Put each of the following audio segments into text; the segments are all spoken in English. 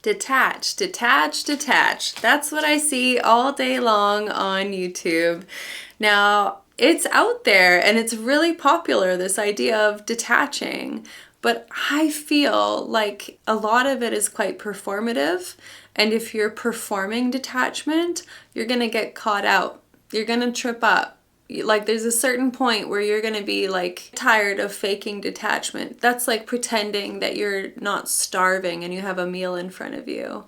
Detach, detach, detach. That's what I see all day long on YouTube. Now, it's out there and it's really popular, this idea of detaching. But I feel like a lot of it is quite performative. And if you're performing detachment, you're going to get caught out. You're going to trip up. Like there's a certain point where you're going to be like tired of faking detachment. That's like pretending that you're not starving and you have a meal in front of you.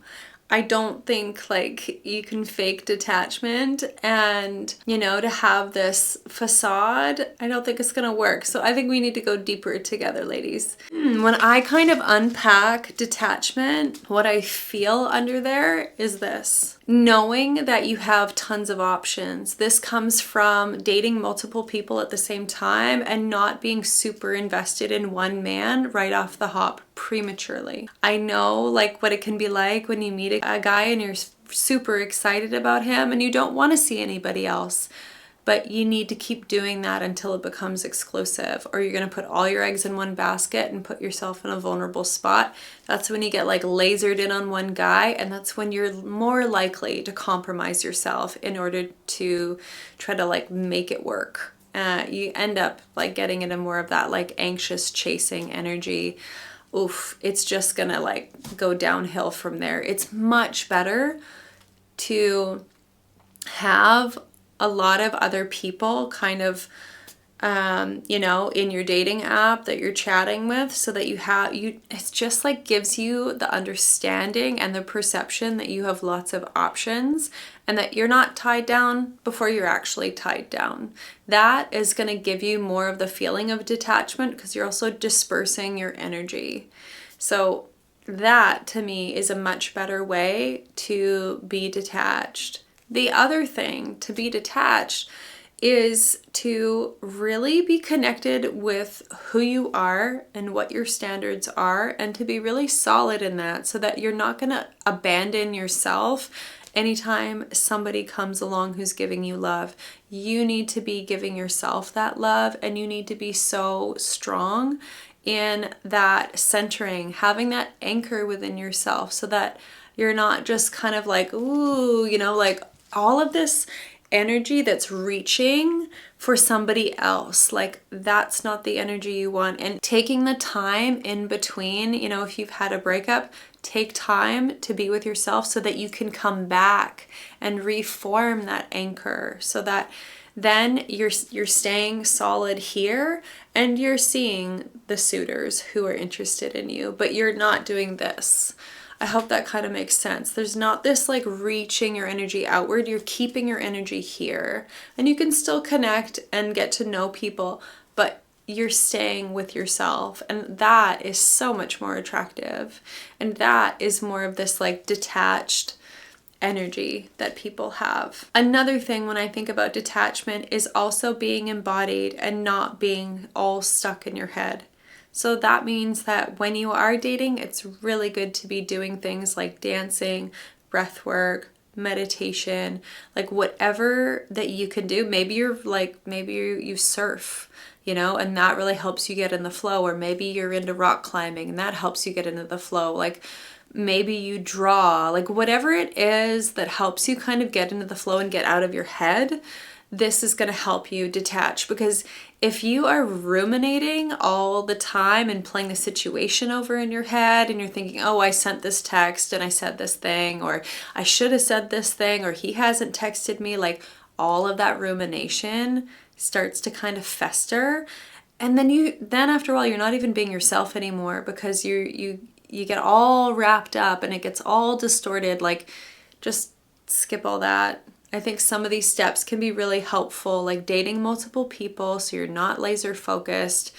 I don't think like you can fake detachment and, to have this facade, I don't think it's gonna work. So I think we need to go deeper together, ladies. When I kind of unpack detachment, what I feel under there is this. Knowing that you have tons of options. This comes from dating multiple people at the same time and not being super invested in one man right off the hop prematurely. I know like what it can be like when you meet a guy and you're super excited about him and you don't want to see anybody else. But you need to keep doing that until it becomes exclusive, or you're going to put all your eggs in one basket and put yourself in a vulnerable spot. That's when you get like lasered in on one guy, and that's when you're more likely to compromise yourself in order to try to like make it work. You end up like getting into more of that like anxious chasing energy. Oof, it's just gonna like go downhill from there. It's much better to have a lot of other people kind of, in your dating app that you're chatting with, so that it's just like gives you the understanding and the perception that you have lots of options and that you're not tied down before you're actually tied down. That is going to give you more of the feeling of detachment because you're also dispersing your energy. So that to me is a much better way to be detached. The other thing to be detached is to really be connected with who you are and what your standards are, and to be really solid in that so that you're not going to abandon yourself anytime somebody comes along who's giving you love. You need to be giving yourself that love, and you need to be so strong in that centering, having that anchor within yourself so that you're not just kind of like, ooh, like all of this energy that's reaching for somebody else. Like that's not the energy you want. And taking the time in between, if you've had a breakup, take time to be with yourself so that you can come back and reform that anchor, so that then you're staying solid here and you're seeing the suitors who are interested in you, but you're not doing this. I hope that kind of makes sense. There's not this like reaching your energy outward. You're keeping your energy here, and you can still connect and get to know people, but you're staying with yourself, and that is so much more attractive. And that is more of this like detached energy that people have. Another thing when I think about detachment is also being embodied and not being all stuck in your head. So that means that when you are dating, it's really good to be doing things like dancing, breath work, meditation, like whatever that you can do. Maybe you surf, and that really helps you get in the flow. Or maybe you're into rock climbing and that helps you get into the flow. Like maybe you draw, like whatever it is that helps you kind of get into the flow and get out of your head. This is going to help you detach, because if you are ruminating all the time and playing the situation over in your head and you're thinking, oh, I sent this text and I said this thing, or I should have said this thing, or he hasn't texted me, like all of that rumination starts to kind of fester. And then after a while, you're not even being yourself anymore, because you get all wrapped up and it gets all distorted. Like just skip all that. I think some of these steps can be really helpful, like dating multiple people so you're not laser focused,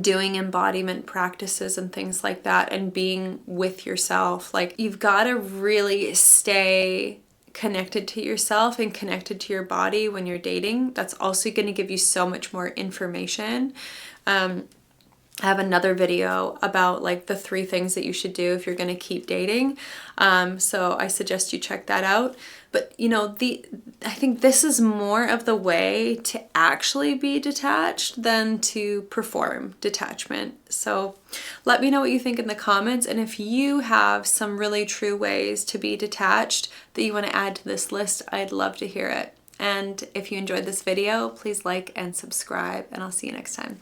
doing embodiment practices and things like that, and being with yourself. Like you've got to really stay connected to yourself and connected to your body when you're dating. That's also going to give you so much more information. I have another video about like the 3 things that you should do if you're going to keep dating. So I suggest you check that out. But you know, I think this is more of the way to actually be detached than to perform detachment. So let me know what you think in the comments, and if you have some really true ways to be detached that you want to add to this list, I'd love to hear it. And if you enjoyed this video, please like and subscribe, and I'll see you next time.